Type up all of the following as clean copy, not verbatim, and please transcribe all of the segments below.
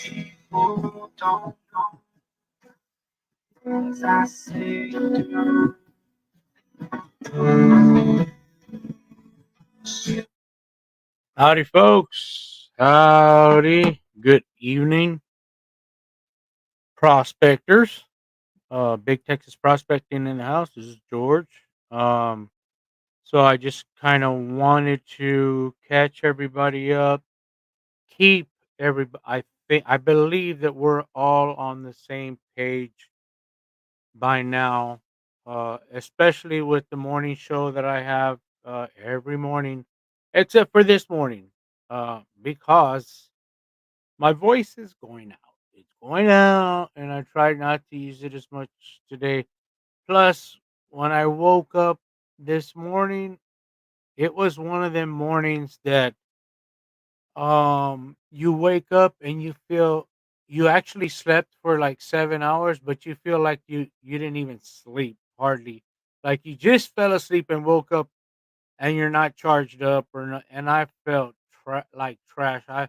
People don't know things I say to you. Howdy, folks. Howdy. Good evening, prospectors. Big Texas Prospecting in the house. This is George. Um, so I just kind of wanted to catch everybody up, keep everybody. I believe that we're all on the same page by now, especially with the morning show that I have every morning, except for this morning, because my voice is going out. It's going out, and I tried not to use it as much today. Plus, when I woke up this morning, it was one of them mornings that you wake up and you feel you actually slept for like 7 hours, but you feel like you didn't even sleep hardly. Like you just fell asleep and woke up and you're not charged up or not, and I felt like trash. I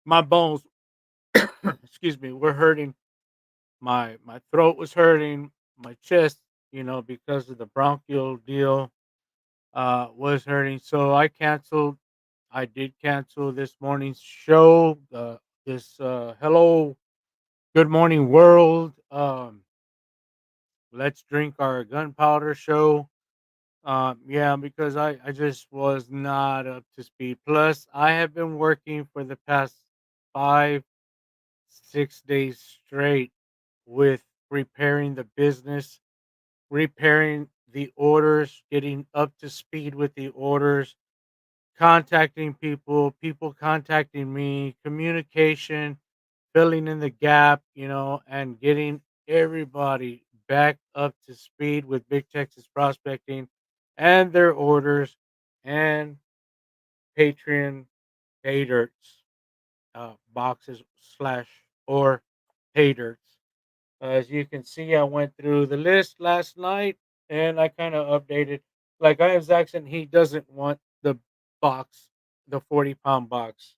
My bones excuse me, were hurting. My throat was hurting, my chest, because of the bronchial deal, was hurting. So I did cancel this morning's show. This Hello, Good Morning World. Let's drink our gunpowder show. Yeah, because I just was not up to speed. Plus, I have been working for the past 5, 6 days straight with repairing the business, repairing the orders, getting up to speed with the orders, contacting people, people contacting me, communication, filling in the gap, and getting everybody back up to speed with Big Texas Prospecting and their orders and Patreon paydirt boxes slash or paydirt. As you can see, I went through the list last night and I kind of updated. Like I have Zaxxon, he doesn't want the box, the 40-pound box.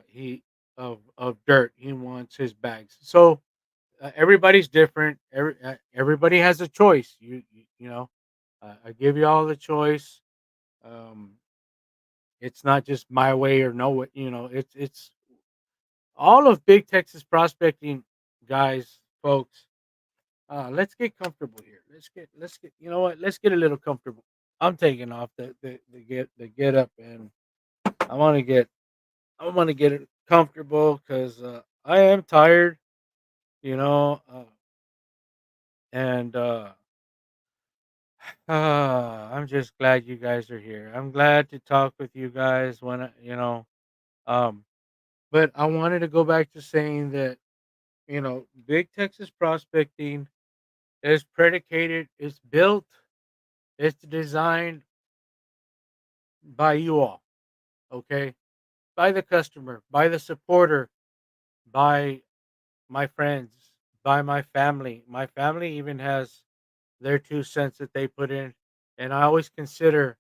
He of dirt. He wants his bags. So everybody's different. Everybody has a choice. I give you all the choice. Um, it's not just my way or no way. It's all of Big Texas Prospecting, guys, folks. Let's get comfortable here. Let's get. You know what? Let's get a little comfortable. I'm taking off the get up, and I want to get I want to get it comfortable because I am tired. You know, and I'm just glad you guys are here. I'm glad to talk with you guys um, but I wanted to go back to saying that Big Texas Prospecting is predicated, it's built, it's designed by you all, okay? By the customer, by the supporter, by my friends, by my family. My family even has their 2 cents that they put in, and I always consider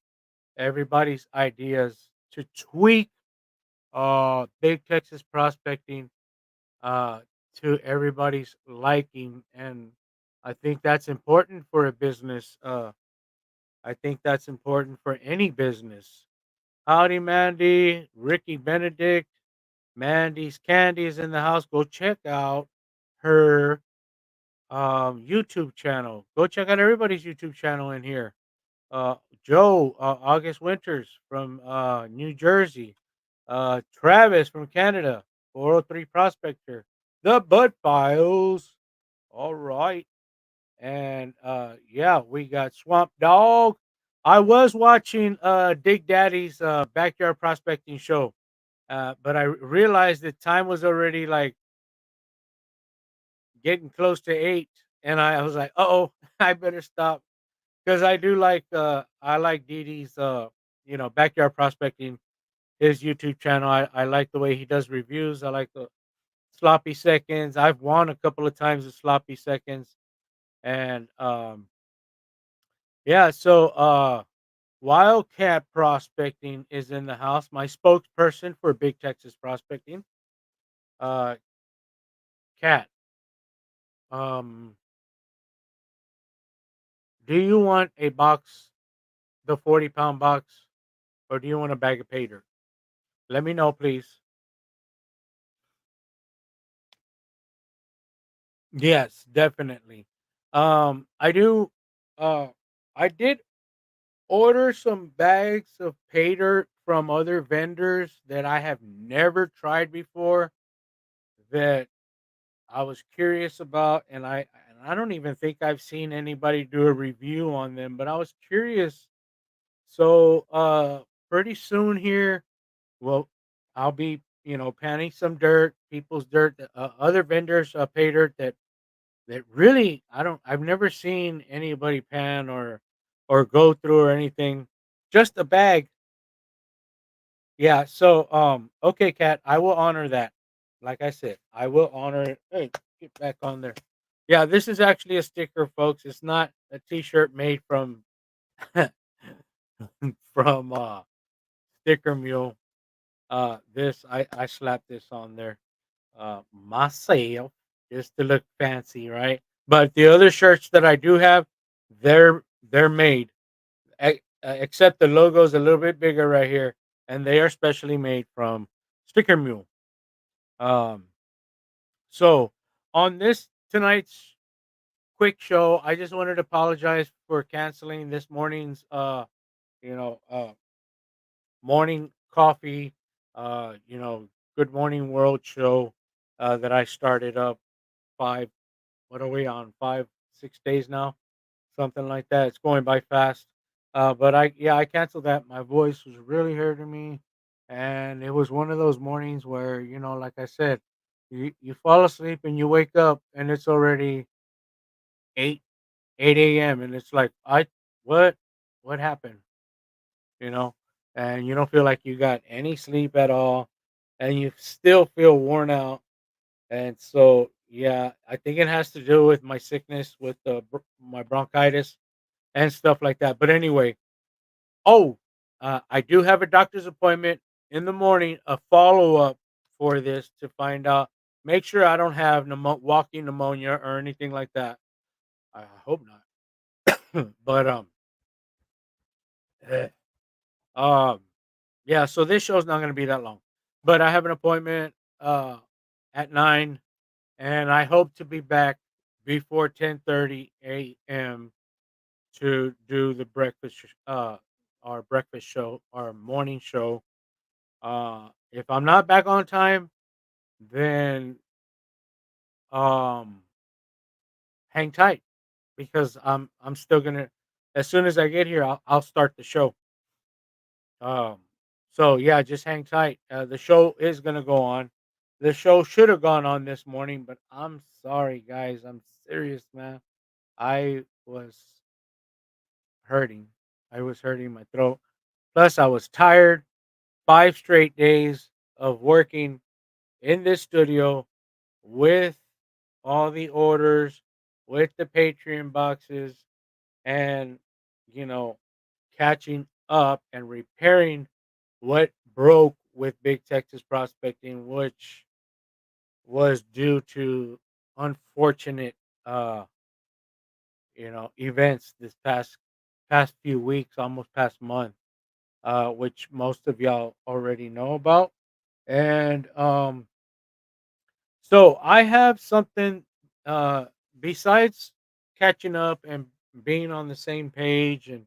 everybody's ideas to tweak Big Texas Prospecting uh to everybody's liking, and I think that's important for a business. I think that's important for any business. Howdy, Mandy, Ricky Benedict, Mandy's Candy is in the house. Go check out her YouTube channel. Go check out everybody's YouTube channel in here. Uh, Joe, August Winters from New Jersey, Travis from Canada, 403 Prospector, the Bud Files. All right. And yeah, we got Swamp Dog. I was watching Dig Daddy's backyard prospecting show, but I realized that time was already like getting close to 8, and I was like, "Uh-oh, I better stop." Because I like Dee Dee's backyard prospecting, his YouTube channel. I like the way he does reviews. I like the sloppy seconds. I've won a couple of times with sloppy seconds. And yeah, so Wildcat Prospecting is in the house. My spokesperson for Big Texas Prospecting. Uh, Cat. Um, do you want a box, the 40-pound box, or do you want a bag of pay dirt? Let me know, please. Yes, definitely. I do. Uh, I did order some bags of pay dirt from other vendors that I have never tried before. That I was curious about, and I don't even think I've seen anybody do a review on them. But I was curious. So pretty soon here, well, I'll be panning some dirt, people's dirt, other vendors pay dirt that really I've never seen anybody pan or go through or anything. Just a bag. Yeah, so okay, Cat, I will honor that. Like I said, I will honor it. Hey, get back on there. Yeah, this is actually a sticker, folks. It's not a t-shirt made from from Sticker Mule. This I slapped this on there myself just to look fancy, right? But the other shirts that I do have, they're made. Except the logo's a little bit bigger right here, and they are specially made from Sticker Mule. Um, so on this tonight's quick show, I just wanted to apologize for canceling this morning's you know uh morning coffee good morning world show that I started up 5 what are we on 5 6 days now, something like that. It's going by fast. But I canceled that. My voice was really hurting me, and it was one of those mornings where like I said, you fall asleep and you wake up and it's already 8 a.m. and it's like what what happened, you know, and you don't feel like you got any sleep at all, and you still feel worn out. And so, yeah, I think it has to do with my sickness with my bronchitis and stuff like that. But anyway, oh, I do have a doctor's appointment in the morning, a follow up for this to find out, make sure I don't have walking pneumonia or anything like that. I hope not. But eh, um, yeah. So this show's not going to be that long, but I have an appointment at 9, and I hope to be back before 10:30 a.m. to do the our breakfast show, our morning show. If I'm not back on time, then um, hang tight because I'm still gonna. As soon as I get here, I'll start the show. Um, so yeah, just hang tight. The show is gonna go on. The show should have gone on this morning, but I'm sorry, guys. I'm serious, man. I was hurting. I was hurting my throat. Plus, I was tired. 5 straight days of working in this studio with all the orders, with the Patreon boxes, and you know, catching up and repairing what broke with Big Texas Prospecting, which was due to unfortunate, uh, events this past few weeks, almost past month, which most of y'all already know about. And so I have something besides catching up and being on the same page and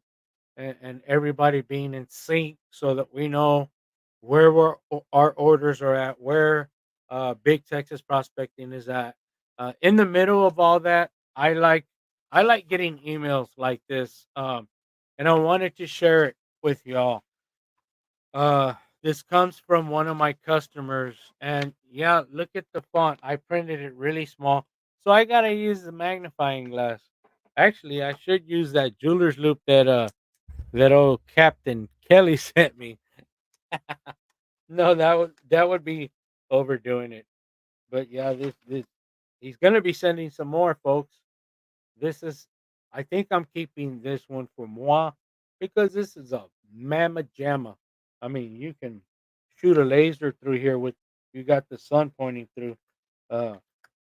everybody being in sync so that we know where our orders are at, where Big Texas Prospecting is at. In the middle of all that, I like getting emails like this, and I wanted to share it with y'all. This comes from one of my customers, and yeah, look at the font. I printed it really small, so I gotta use the magnifying glass. Actually, I should use that jeweler's loop that old Captain Kelly sent me. No, that would be overdoing it. But yeah, this he's gonna be sending some more, folks. This is, I think I'm keeping this one for moi. because this is a mamma jamma. I mean, you can shoot a laser through here with you got the sun pointing through. Uh,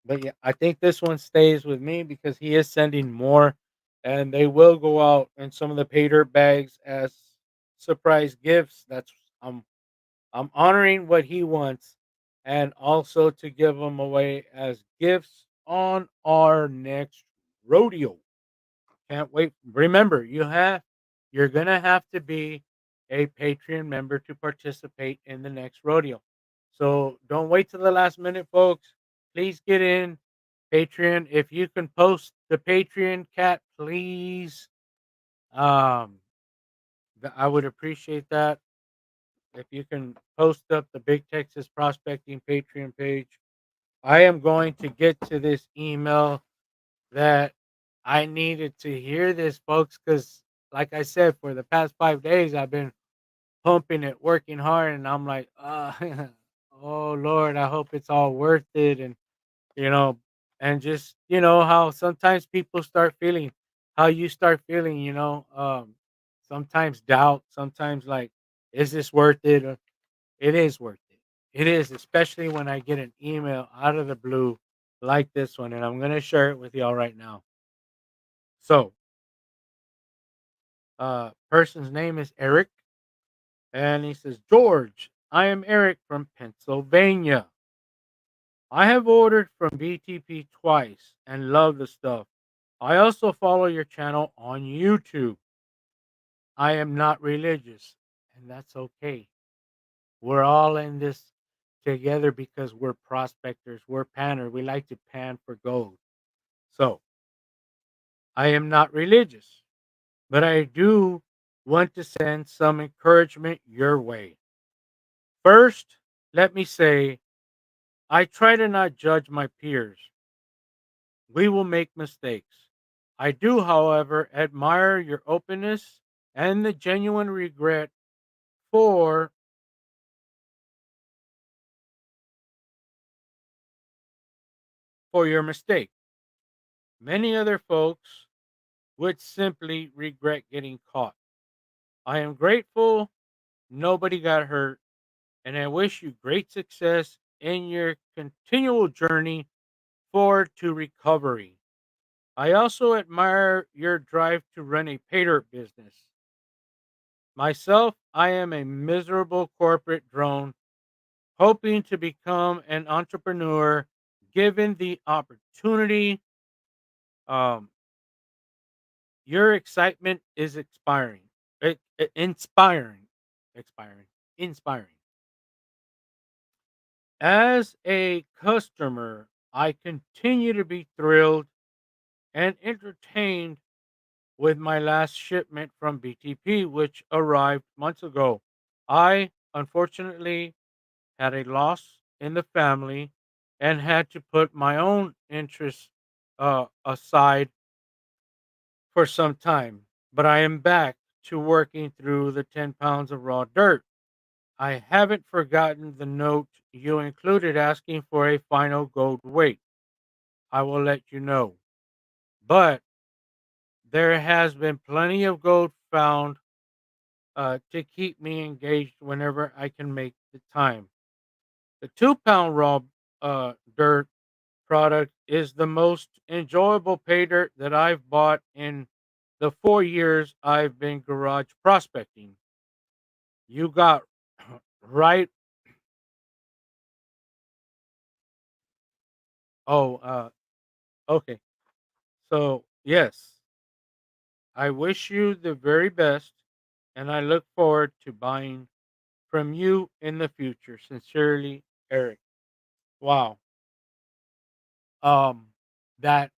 but yeah, I think this one stays with me because he is sending more, and they will go out in some of the pay dirt bags as surprise gifts. I'm honoring what he wants, and also to give them away as gifts on our next rodeo. Can't wait. Remember, you're gonna have to be a Patreon member to participate in the next rodeo. So don't wait till the last minute, folks. Please get in Patreon. If you can post the Patreon cat, please. Um, I would appreciate that. If you can post up the Big Texas Prospecting Patreon page. I am going to get to this email that I needed to hear this, folks, because like I said, for the past 5 days, I've been pumping it, working hard, and I'm like, oh Lord, I hope it's all worth it. And you know, and just how sometimes people start feeling, how you start feeling, sometimes doubt, sometimes like, is this worth it? Or it is worth it. It is, especially when I get an email out of the blue like this one, and I'm gonna share it with y'all right now. So, person's name is Eric, and he says, George, I am Eric from Pennsylvania. I have ordered from BTP twice and love the stuff. I also follow your channel on YouTube. I am not religious, and that's okay. We're all in this together because we're prospectors, we're panners. We like to pan for gold. So, I am not religious, but I do want to send some encouragement your way. First, let me say, I try to not judge my peers. We will make mistakes. I do, however, admire your openness and the genuine regret for your mistake. Many other folks would simply regret getting caught. I am grateful nobody got hurt, and I wish you great success in your continual journey forward to recovery. I also admire your drive to run a paydirt business. Myself, I am a miserable corporate drone hoping to become an entrepreneur given the opportunity. Um, your excitement is inspiring, expiring, inspiring. As a customer, I continue to be thrilled and entertained with my last shipment from BTP, which arrived months ago. I unfortunately had a loss in the family and had to put my own interests aside for some time. But I am back to working through the 10 pounds of raw dirt. I haven't forgotten the note you included asking for a final gold weight. I will let you know. But there has been plenty of gold found to keep me engaged whenever I can make the time. The 2 pound raw dirt product is the most enjoyable pay dirt that I've bought in the 4 years I've been garage prospecting. You got right. Oh, okay. So, yes, I wish you the very best and I look forward to buying from you in the future. Sincerely, Eric. Wow. Um, that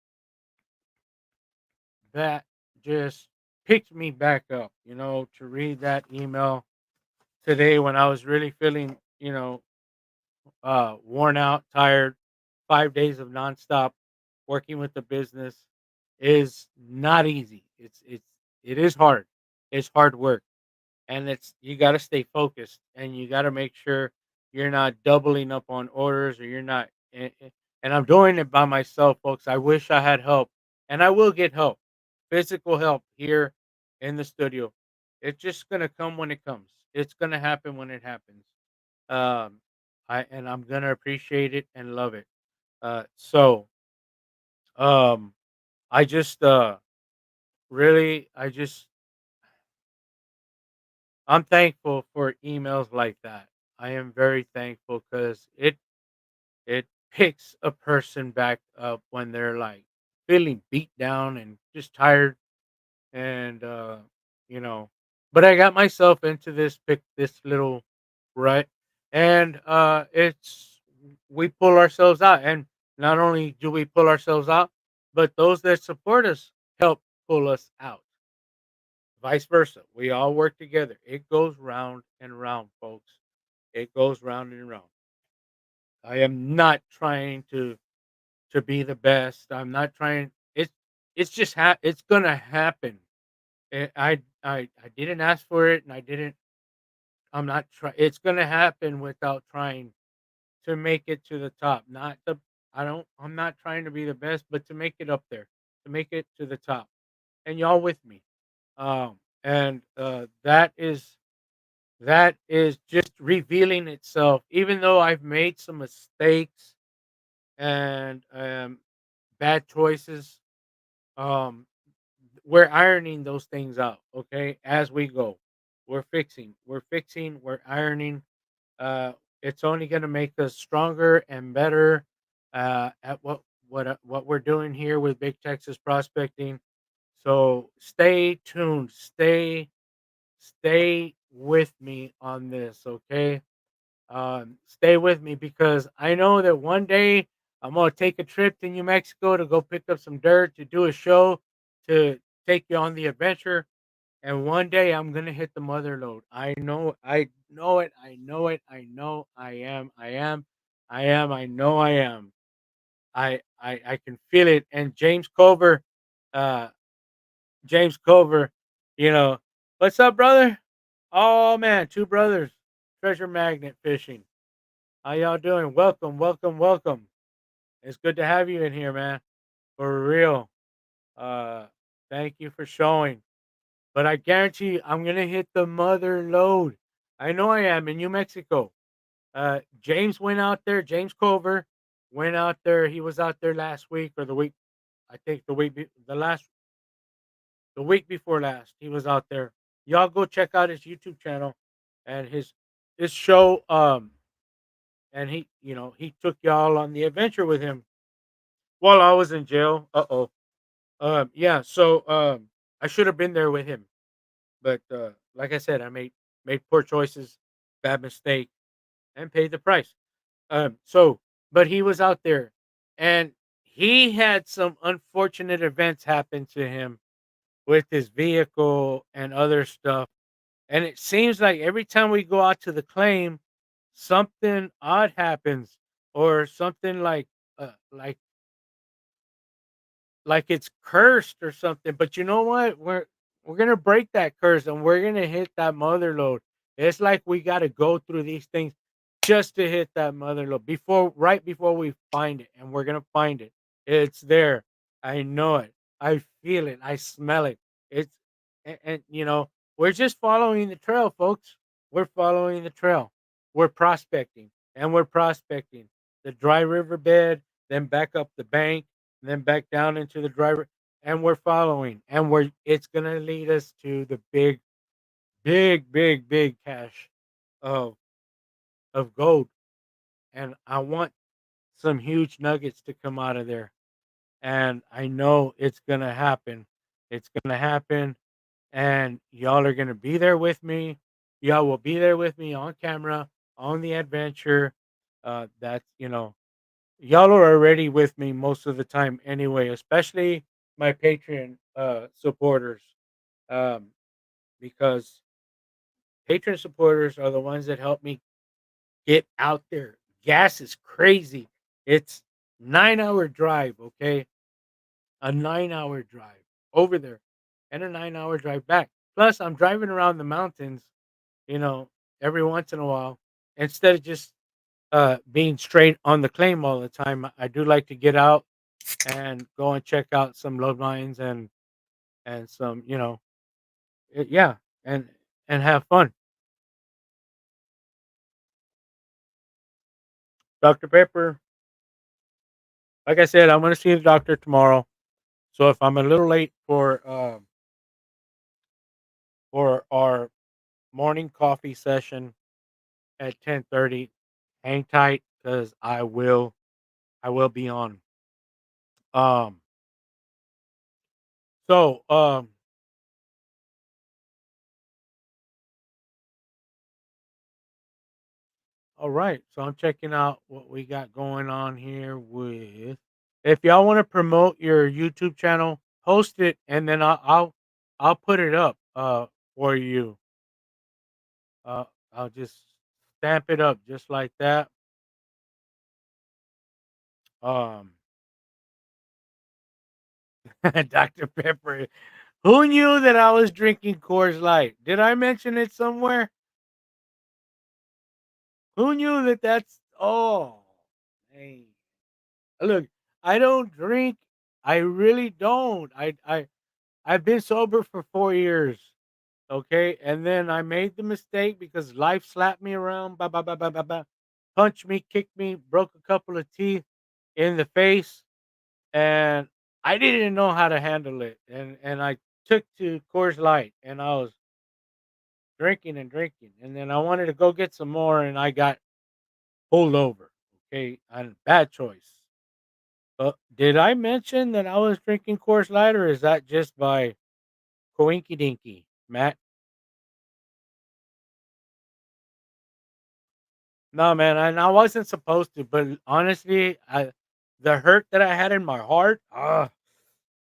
that just picked me back up, to read that email today when I was really feeling, worn out, tired. 5 days of nonstop working with the business is not easy. It is hard. It's hard work, and you got to stay focused, and you got to make sure you're not doubling up on orders, or you're not. And I'm doing it by myself, folks. I wish I had help, and I will get help, physical help here in the studio. It's just gonna come when it comes. It's gonna happen when it happens. Um, I'm gonna appreciate it and love it. So I just really I just I'm thankful for emails like that. I am very thankful because it picks a person back up when they're like feeling beat down and just tired and you know but I got myself into this little rut and it's we pull ourselves out, and not only do we pull ourselves out, but those that support us help pull us out, vice versa. We all work together. It goes round and round, folks. It goes round and round. I am not trying to be the best. I'm not trying. It's just it's gonna happen. I didn't ask for it, and I didn't. I'm not try. It's gonna happen without trying to make it to the top. Not the. I don't. I'm not trying to be the best, but to make it up there, to make it to the top, and y'all with me. And that is just revealing itself. Even though I've made some mistakes and bad choices, um, we're ironing those things out, okay, as we go. We're fixing, we're ironing. uh it's only going to make us stronger and better at what we're doing here with Big Texas Prospecting. So stay tuned, stay with me on this, okay? Stay with me because I know that one day I'm gonna take a trip to New Mexico to go pick up some dirt to do a show to take you on the adventure. And one day I'm gonna hit the mother load. I know it, I know it, I know I know I am. I can feel it. And uh, James Cover, you know, what's up, brother? Oh man, two brothers, treasure magnet fishing. How y'all doing? Welcome, welcome, welcome. It's good to have you in here, man. For real. Uh, thank you for showing. But I guarantee you, I'm gonna hit the mother load. I know I am in New Mexico. James went out there. James Cover went out there. He was out there last week or the week. I think the week before last. He was out there. Y'all go check out his YouTube channel and his show. And he took y'all on the adventure with him while I was in jail. Uh-oh. Yeah, so I should have been there with him. But like I said, I made poor choices, bad mistake, and paid the price. So but he was out there and he had some unfortunate events happen to him with his vehicle and other stuff. And it seems like every time we go out to the claim, something odd happens or something uh, like it's cursed or something. But you know what? We're gonna break that curse and we're gonna hit that mother load. It's like we gotta go through these things just to hit that mother load right before we find it, and we're gonna find it. It's there. I know it. I feel it. I smell it. It's and we're just following the trail, folks. We're following the trail. We're prospecting and we're prospecting the dry riverbed, then back up the bank, and then back down into the driver, and we're following, and we're it's gonna lead us to the big cache of gold. And I want some huge nuggets to come out of there, and I know it's gonna happen. It's gonna happen, and y'all are gonna be there with me. Y'all will be there with me on camera on the adventure. That's y'all are already with me most of the time anyway, especially my Patreon supporters. Um, because Patreon supporters are the ones that help me get out there. Gas is crazy. It's 9 hour drive, okay? A 9 hour drive over there and a 9 hour drive back. Plus I'm driving around the mountains, you know, every once in a while, instead of just being straight on the claim all the time. I do like to get out and go and check out some load mines and some, yeah. and have fun. Dr. Pepper, like I said, I'm gonna see the doctor tomorrow. So if I'm a little late for our morning coffee session at 10:30, hang tight because I will be on. Um so all right. So I'm checking out what we got going on here with if y'all want to promote your YouTube channel, post it and then I'll put it up for you. Uh I'll just stamp it up just like that. Um Dr. Pepper. Who knew that I was drinking Coors Light? Did I mention it somewhere? Who knew that that's oh, hey. Look, I don't drink. I really don't. I've been sober for 4 years, okay? And then I made the mistake because life slapped me around, ba ba ba ba ba ba, punched me, kicked me, broke a couple of teeth in the face, and I didn't know how to handle it. And I took to Coors Light, and I was drinking and drinking, and then I wanted to go get some more, and I got pulled over. Okay, and bad choice. Did I mention that I was drinking Coors Light, or is that just by coinky dinky, Matt? No, man, and I wasn't supposed to, but honestly, the hurt that I had in my heart,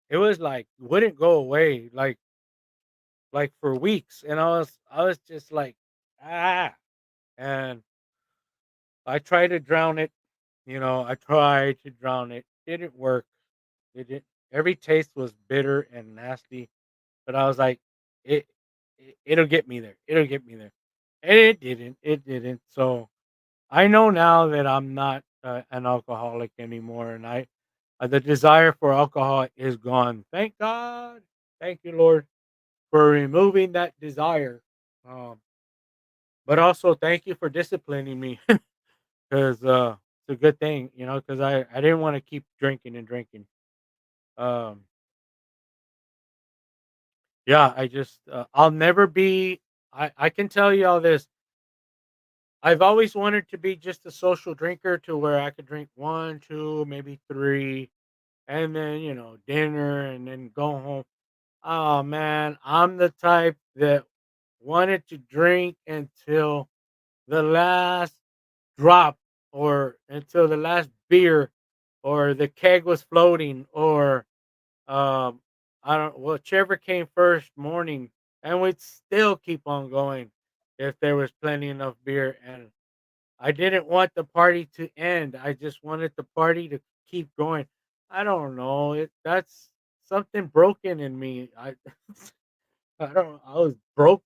it was like wouldn't go away, like for weeks, and I was just like, ah, and I tried to drown it. I tried to drown it. Didn't work. It didn't. Every taste was bitter and nasty, but I was like, it, it'll get me there. It'll get me there, and it didn't. It didn't. So I know now that I'm not an alcoholic anymore, and the desire for alcohol is gone. Thank God. Thank you, Lord, for removing that desire. Um, but also thank you for disciplining me, because it's a good thing, because I didn't want to keep drinking and drinking. Um, yeah, I'll never be. I can tell you all this. I've always wanted to be just a social drinker to where I could drink one, two, maybe three, and then dinner, and then go home. Oh man, I'm the type that wanted to drink until the last drop, or until the last beer, or the keg was floating, or um I don't whichever came first morning, and we'd still keep on going if there was plenty enough beer. And I didn't want the party to end. I just wanted the party to keep going. I don't know. That's something broken in me. I don't I was broke.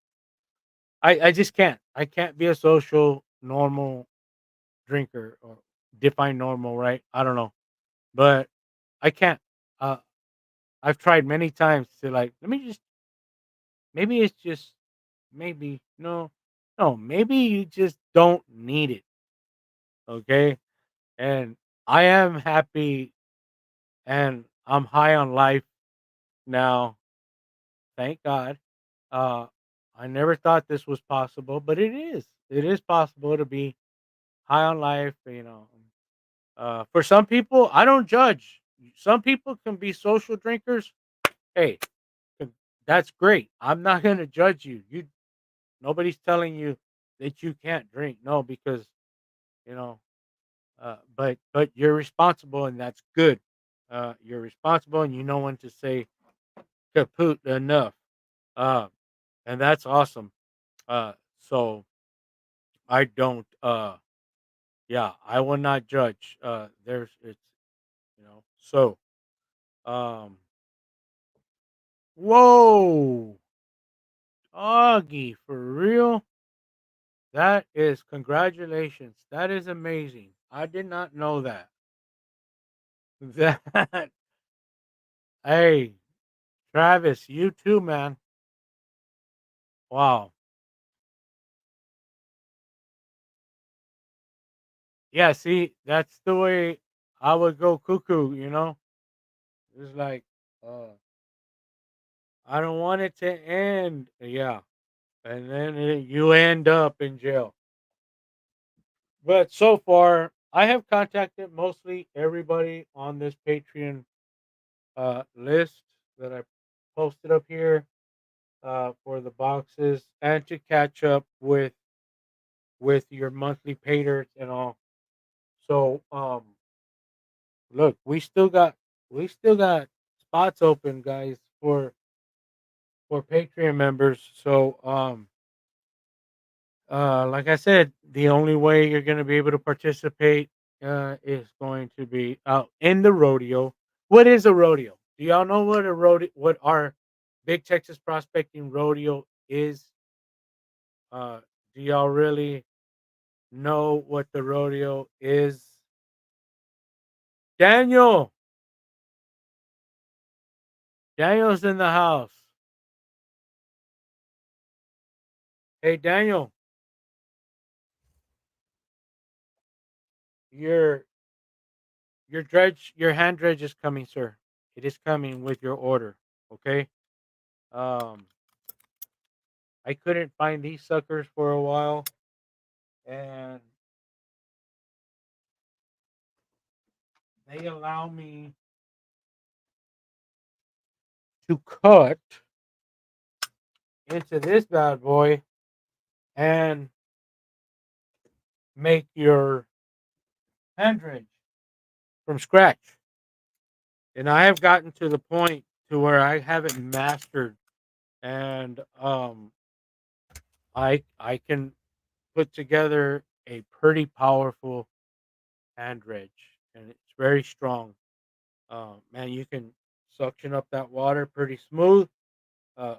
I just can't. I can't be a social normal drinker, or define normal, right? I don't know. But I can't. Uh I've tried many times to, like, let me just, maybe it's just, maybe no, no, maybe you just don't need it. Okay? And I am happy, and I'm high on life now. Thank God. Uh, I never thought this was possible, but it is. It is possible to be high on life. For some people, I don't judge. Some people can be social drinkers. Hey, th- that's great. I'm not going to judge you. Nobody's telling you that you can't drink. No, because you know. But you're responsible, and that's good. You're responsible, and you know when to say kaput enough. Uh, and that's awesome. So I don't. Yeah, I will not judge. There's it's So um, whoa, Augie, for real. That is congratulations. That is amazing. I did not know that. That hey, Travis, you too, man. Wow. Yeah, see, that's the way I would go cuckoo, you know? It's like, uh, I don't want it to end. Yeah. And then you end up in jail. But so far, I have contacted mostly everybody on this Patreon list that I posted up here for the boxes and to catch up with your monthly paydirt and all. So look, we still got spots open, guys, for Patreon members. So like I said, the only way you're going to be able to participate is going to be out in the rodeo. What is a rodeo? Do y'all know what a rodeo? What our Big Texas Prospecting Rodeo is? Uh, do y'all really know what the rodeo is? Daniel, Daniel's in the house. Hey, Daniel, your your hand dredge is coming, sir. It is coming with your order. Okay. Um, I couldn't find these suckers for a while, and they allow me to cut into this bad boy and make your hand dredge from scratch. And I have gotten to the point to where I have it mastered, and I can put together a pretty powerful hand dredge, and it's very strong. Man, you can suction up that water pretty smooth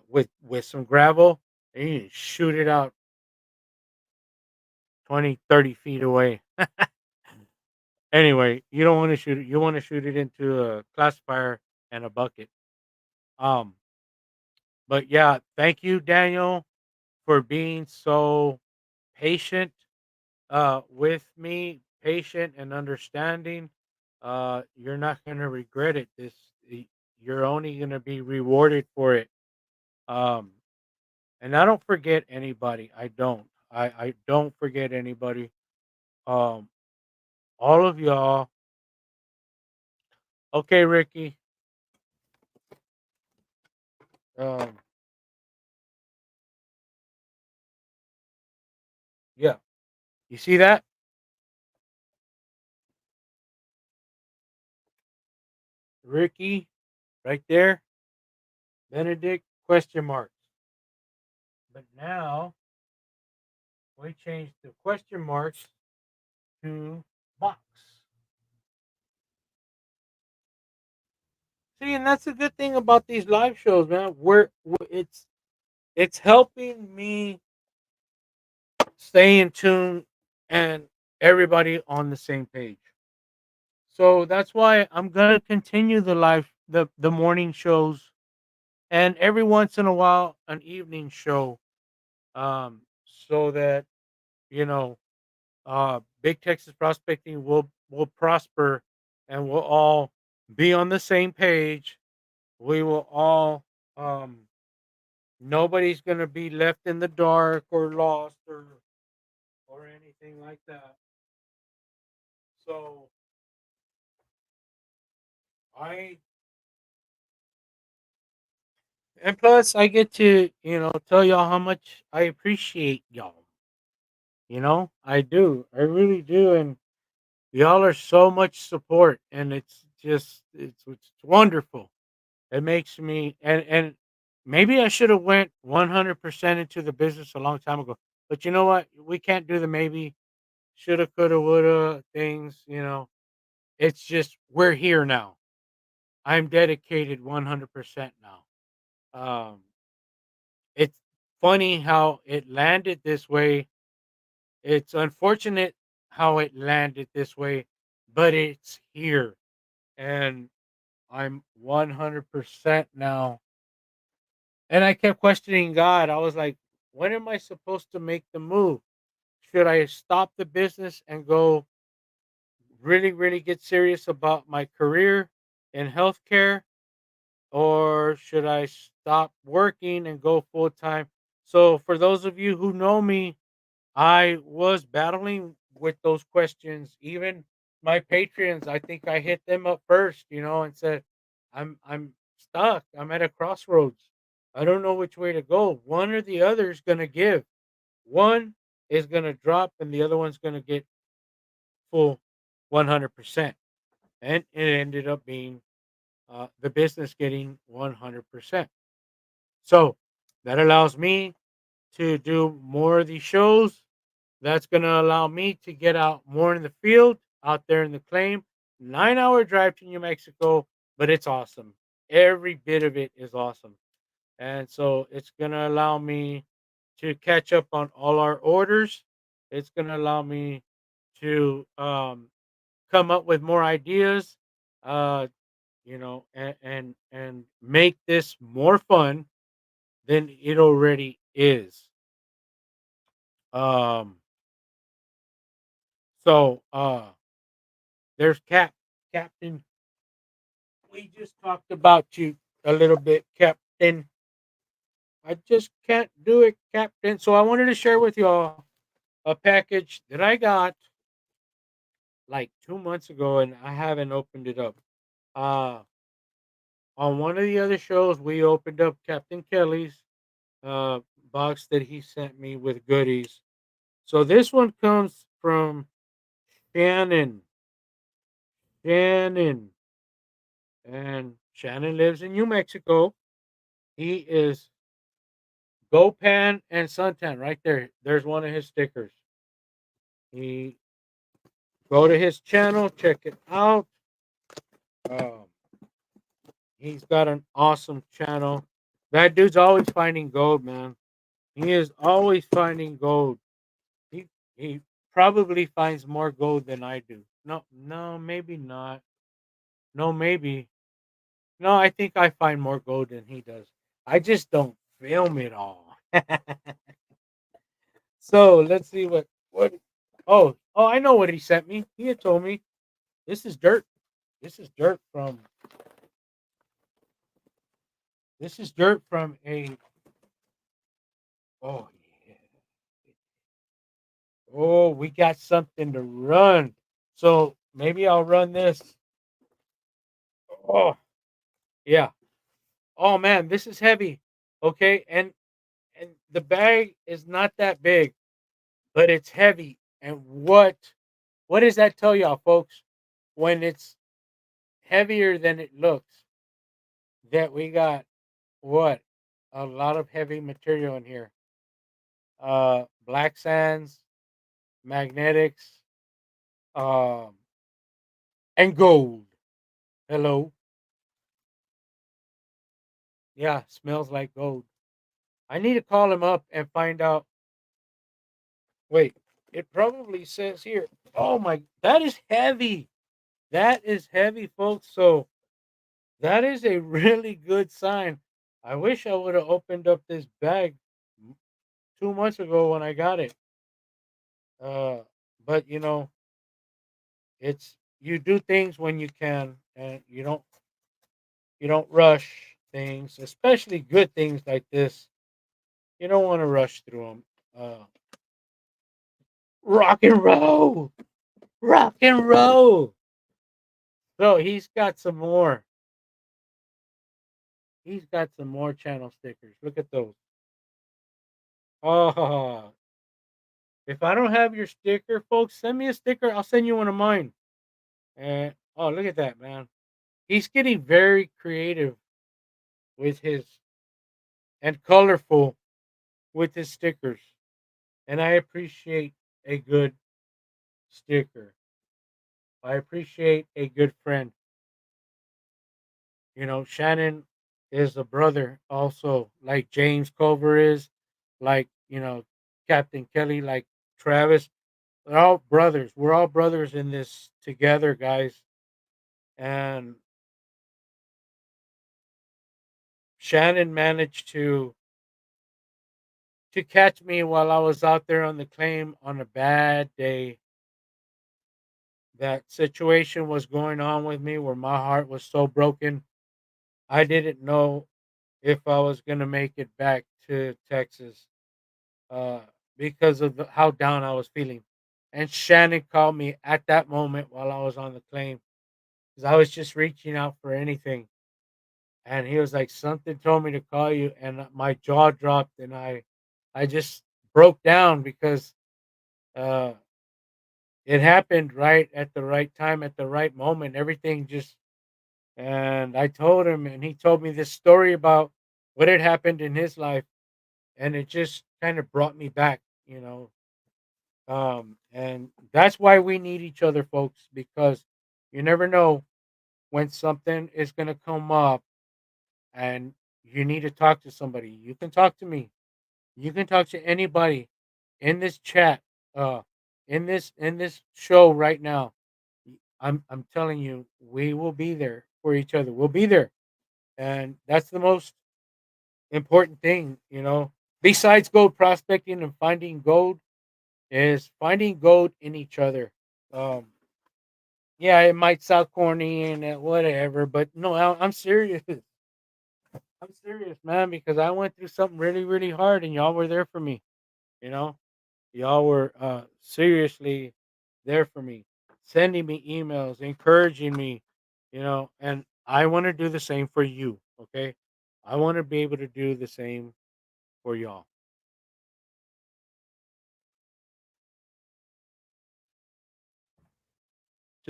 with some gravel, and you can shoot it out 20, 30 feet away. Anyway, you don't want to shoot it. You want to shoot it into a classifier and a bucket. Um, but yeah, thank you, Daniel, for being so patient with me, patient and understanding. You're not going to regret it. You're only going to be rewarded for it. Um, and I don't forget anybody. I don't. I don't forget anybody. Um, all of y'all. Okay, Ricky. Um, yeah. You see that, Ricky, right there? Benedict question marks. But now we change the question marks to box. See, and that's a good thing about these live shows, man. It's helping me stay in tune and everybody on the same page. So that's why I'm gonna continue the morning shows, and every once in a while an evening show, so that you know Big Texas Prospecting will prosper, and we'll all be on the same page. We will all nobody's gonna be left in the dark or lost or anything like that. So I and plus I get to, tell y'all how much I appreciate y'all. I do. I really do. And y'all are so much support, and it's wonderful. It makes me and maybe I should have went 100% into the business a long time ago. But you know what? We can't do the maybe, shoulda, coulda, woulda things. It's just we're here now. I'm dedicated 100% now. It's funny how it landed this way. It's unfortunate how it landed this way, but it's here, and I'm 100% now. And I kept questioning God. I was like, When am I supposed to make the move? Should I stop the business and go really, really get serious about my career in healthcare? Or should I stop working and go full time? So, for those of you who know me, I was battling with those questions. Even my Patreons, I think I hit them up first, and said, I'm stuck. I'm at a crossroads. I don't know which way to go. One or the other is gonna give. One is gonna drop and the other one's gonna get full 100%. And it ended up being the business getting 100%. So that allows me to do more of these shows. That's going to allow me to get out more in the field, out there in the claim. 9 hour drive to New Mexico, but it's awesome. Every bit of it is awesome. And so it's going to allow me to catch up on all our orders. It's going to allow me to come up with more ideas, uh, and make this more fun than it already is. Um, so there's Captain. We just talked about you a little bit, Captain. I just can't do it, Captain. So I wanted to share with y'all a package that I got like 2 months ago, and I haven't opened it up. Uh, on one of the other shows, we opened up Captain Kelly's uh box that he sent me with goodies. So this one comes from Shannon. Shannon. And Shannon lives in New Mexico. He is GoPan and Suntan right there. There's one of his stickers. He Go to his channel, check it out. Um, he's got an awesome channel. That dude's always finding gold, man. He is always finding gold. He he probably finds more gold than I do. No, no, maybe not. No, maybe. No, I think I find more gold than he does. I just don't film it all. So let's see what. Oh, I know what he sent me. He had told me this is dirt. This is dirt from this is dirt from a. Oh yeah. Oh, we got something to run. So maybe I'll run this. Oh yeah. Oh man, this is heavy. Okay, and the bag is not that big, but it's heavy. And what does that tell y'all, folks? When it's heavier than it looks, that we got what? A lot of heavy material in here. Black sands, magnetics, um, and gold. Hello. Yeah, smells like gold. I need to call him up and find out. Wait, it probably says here. Oh my, that is heavy. That is heavy, folks. So that is a really good sign. I wish I would have opened up this bag 2 months ago when I got it. Uh, but it's you do things when you can, and you don't rush things, especially good things like this. You don't want to rush through them. Rock and roll, rock and roll. So he's got some more. He's got some more channel stickers. Look at those. Oh, if I don't have your sticker, folks, send me a sticker. I'll send you one of mine. And oh, look at that, man. He's getting very creative with his and colorful with his stickers. And I appreciate a good sticker. I appreciate a good friend. Shannon is a brother also, like James Culver is, like, Captain Kelly, like Travis. They're all brothers. We're all brothers in this together, guys. And Shannon managed to to catch me while I was out there on the claim on a bad day. That situation was going on with me where my heart was so broken. I didn't know if I was going to make it back to Texas uh, because of how down I was feeling. And Shannon called me at that moment while I was on the claim because I was just reaching out for anything. And he was like, "Something told me to call you," and my jaw dropped, and I just broke down because uh, it happened right at the right time, at the right moment. Everything just, and I told him, and he told me this story about what had happened in his life, and it just kind of brought me back, you know. And that's why we need each other, folks, because you never know when something is going to come up and you need to talk to somebody. You can talk to me. You can talk to anybody in this chat, uh, in this show right now. I'm telling you, we will be there for each other. We'll be there, and that's the most important thing, you know. Besides gold prospecting and finding gold, is finding gold in each other. Um, yeah, it might sound corny and whatever, but no, I'm serious. I'm serious, man, because I went through something really, really hard, and y'all were there for me. You know, y'all were seriously there for me, sending me emails, encouraging me. You know, and I want to do the same for you. Okay, I want to be able to do the same for y'all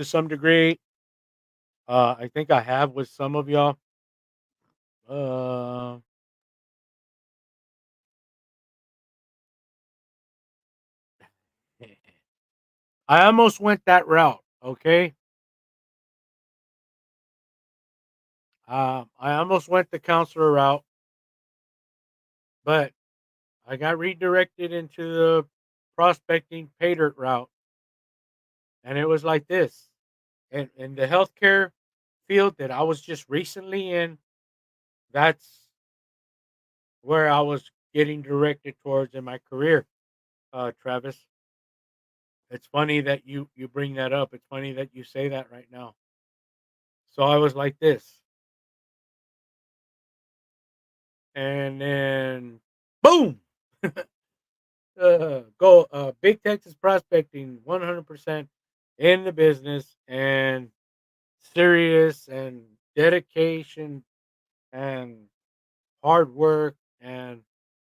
to some degree. I think I have with some of y'all. Uh, I almost went that route. Okay, I almost went the counselor route, but I got redirected into the prospecting paydirt route, and it was like this. And in the healthcare field that I was just recently in, that's where I was getting directed towards in my career. Travis, it's funny that you bring that up. It's funny that you say that right now. So I was like this, and then boom, go big Texas prospecting, 100% in the business and serious and dedication and hard work and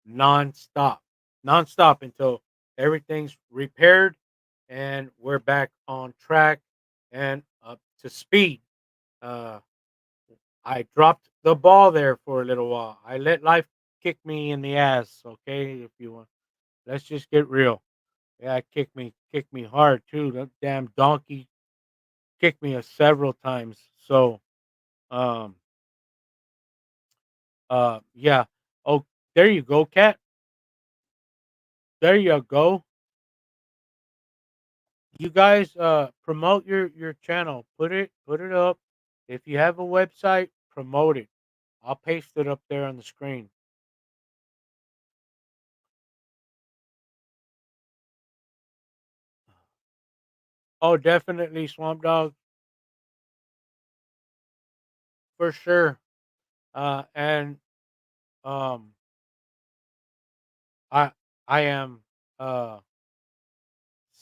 nonstop, nonstop until everything's repaired and we're back on track and up to speed. Uh, I dropped the ball there for a little while. I let life kick me in the ass. Okay, if you want, let's just get real. Yeah, kicked me hard too. That damn donkey kicked me several times. So, um, yeah. Oh, there you go, cat. There you go. You guys promote your channel. Put it up. If you have a website, promote it. I'll paste it up there on the screen. Oh, definitely Swamp Dog for sure. And um I I am uh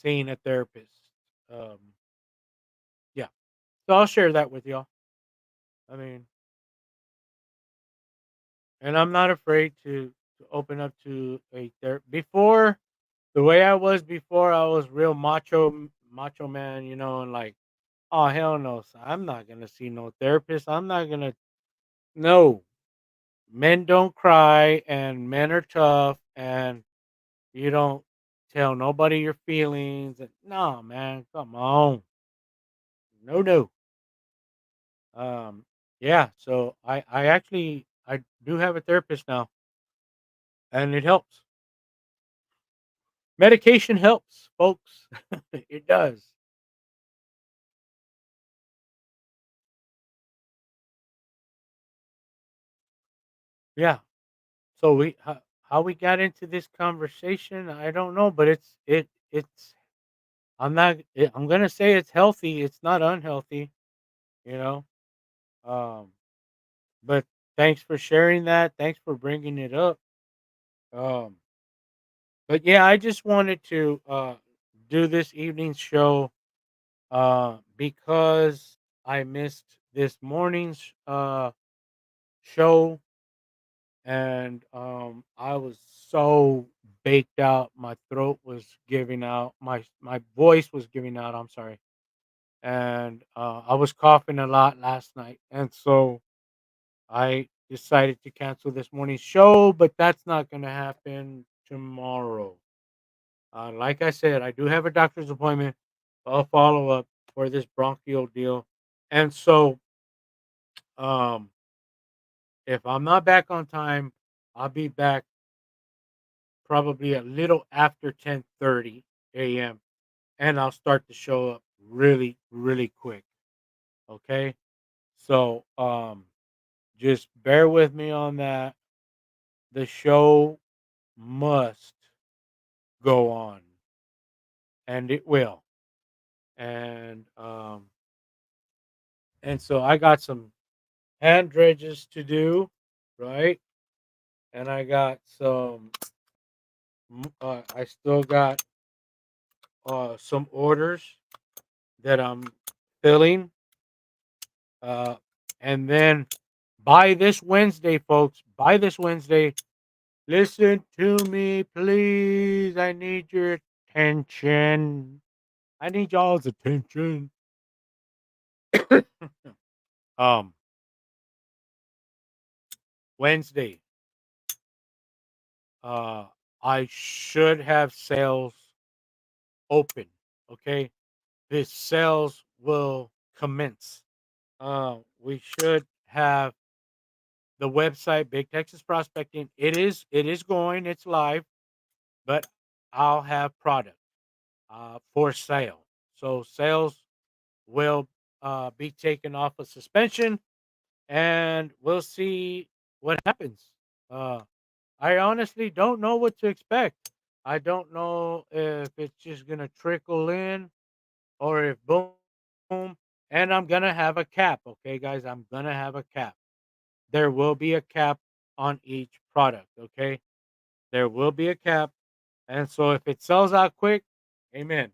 seeing a therapist. Um yeah. So I'll share that with y'all. I mean, and I'm not afraid to open up to a therapist. Before, the way I was before, I was real macho man, you know, and like, oh hell no, I'm not gonna see no therapist. I'm not gonna. No, men don't cry, and men are tough, and you don't tell nobody your feelings. And, no, man, come on, no, no. Um, yeah. So I actually I do have a therapist now, and it helps. Medication helps, folks. It does. Yeah. So how we got into this conversation, I don't know, but it's I'm not I'm gonna say it's healthy. It's not unhealthy, you know. Um, but thanks for sharing that. Thanks for bringing it up. Um, but yeah, I just wanted to do this evening's show because I missed this morning's show, and I was so baked out. My throat was giving out. My voice was giving out. I'm sorry, and I was coughing a lot last night, and so I decided to cancel this morning's show. But that's not going to happen tomorrow. Like I said, I do have a doctor's appointment. I'll follow up for this bronchial deal, and so um, if I'm not back on time, I'll be back probably a little after 10:30 a.m. and I'll start to show up really, really quick. Okay. So just bear with me on that. The show must go on, and it will. And so I got some hand dredges to do, right? And I got some I still got some orders that I'm filling. Uh, and then by this Wednesday, folks, by this Wednesday, listen to me, please. I need your attention. I need y'all's attention. um, Wednesday, uh, I should have sales open. Okay, this sales will commence. We should have the website Big Texas Prospecting. It is going. It's live, but I'll have product for sale. So sales will be taken off of suspension, and we'll see what happens. Uh, I honestly don't know what to expect. I don't know if it's just gonna trickle in or if boom, and I'm gonna have a cap. Okay, guys, I'm gonna have a cap. There will be a cap on each product. Okay, there will be a cap, and so if it sells out quick, amen.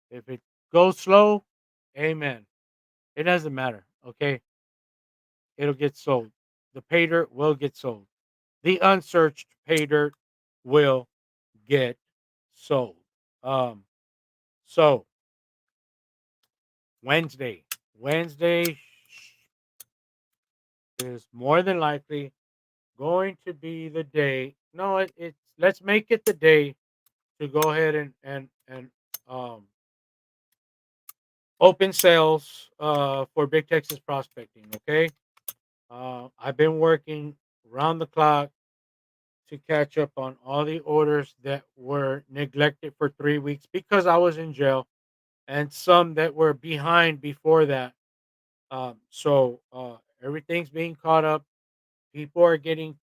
If it goes slow, amen. It doesn't matter. Okay, it'll get sold. The pay dirt will get sold. The unsearched pay dirt will get sold. Um, so Wednesday, Wednesday is more than likely going to be the day. No, it's let's make it the day to go ahead and um, open sales for Big Texas Prospecting. Okay, I've been working round the clock to catch up on all the orders that were neglected for 3 weeks because I was in jail, and some that were behind before that. So everything's being caught up. People are getting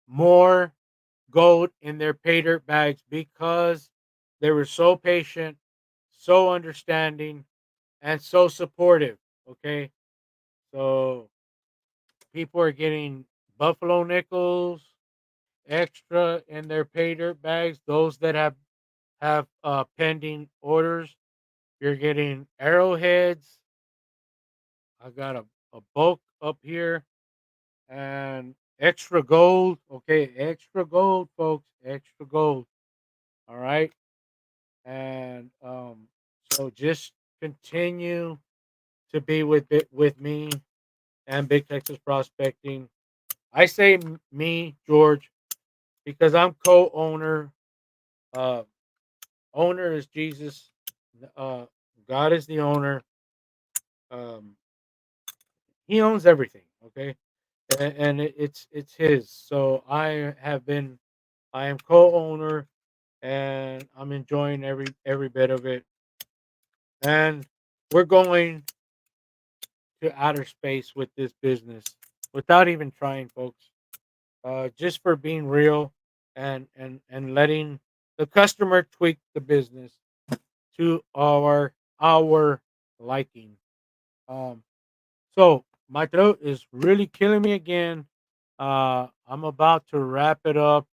more gold in their pay dirt bags because they were so patient, so understanding, and so supportive. Okay, so people are getting buffalo nickels extra in their pay dirt bags. Those that have pending orders, you're getting arrowheads. I got a bulk up here and extra gold. Okay, extra gold, folks. Extra gold. All right. And so just continue to be with it with me and Big Texas Prospecting. I say me, George, because I'm co-owner. Uh, owner is Jesus. Uh, God is the owner. Um, he owns everything. Okay, and it's his. So I am co-owner, and I'm enjoying every bit of it. And we're going to outer space with this business without even trying, folks. just for being real and letting the customer tweak the business to our liking. Um, so my throat is really killing me again. I'm about to wrap it up,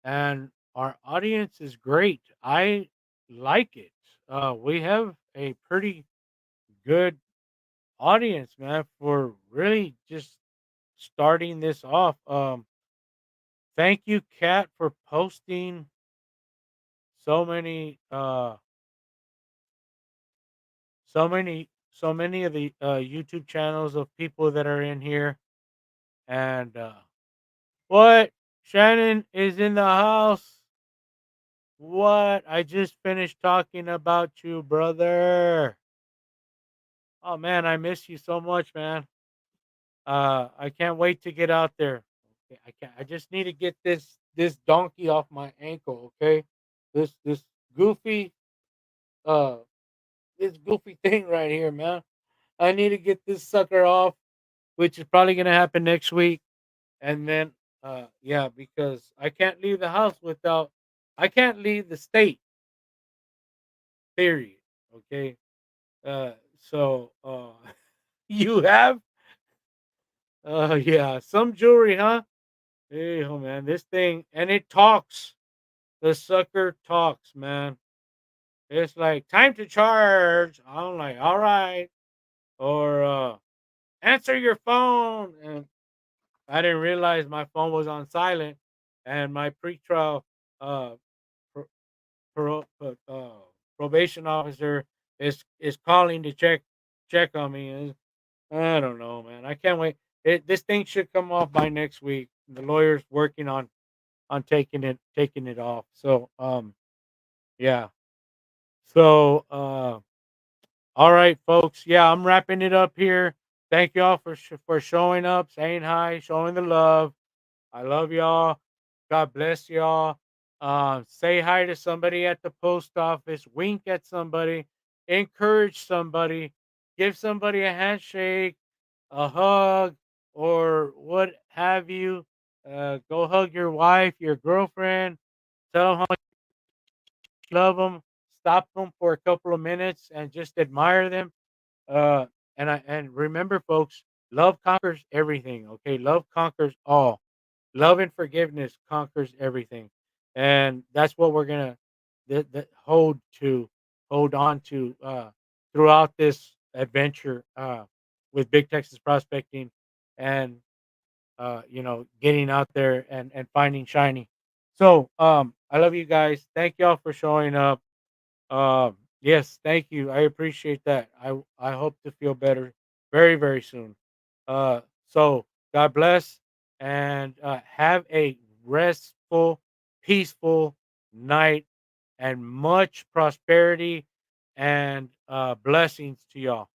and our audience is great. I like it. We have a pretty good audience, man, for really just starting this off. Thank you, Kat, for posting so many, so many of the YouTube channels of people that are in here. And what? Shannon is in the house. What? I just finished talking about you, brother. Oh man, I miss you so much, man. I can't wait to get out there. Okay, I can't. I just need to get this donkey off my ankle. Okay, this goofy uh this goofy thing right here, man. I need to get this sucker off, which is probably gonna happen next week. And then yeah, because I can't leave the house without I can't leave the state, period. Okay. So you have yeah, some jewelry, huh? Hey, oh man, this thing and it talks. The sucker talks, man. It's like time to charge. I'm like, all right. Or answer your phone. And I didn't realize my phone was on silent and my pretrial uh pro, probation officer is calling to check on me. And I don't know, man. I can't wait. This thing should come off by next week. The lawyer's working on taking it off. So yeah. So all right, folks. Yeah, I'm wrapping it up here. Thank y'all for showing up, saying hi, showing the love. I love y'all. God bless y'all. Say hi to somebody at the post office. Wink at somebody. Encourage somebody. Give somebody a handshake, a hug, or what have you. Go hug your wife, your girlfriend. Tell them how much you love them. Stop them for a couple of minutes and just admire them. Uh, and remember, folks, love conquers everything. Okay, love conquers all. Love and forgiveness conquers everything, and that's what we're gonna hold on to throughout this adventure with Big Texas Prospecting, and getting out there and finding shiny. So I love you guys. Thank y'all for showing up. Yes, thank you. I appreciate that. I hope to feel better very very soon. So God bless and have a restful, peaceful night and much prosperity and blessings to y'all.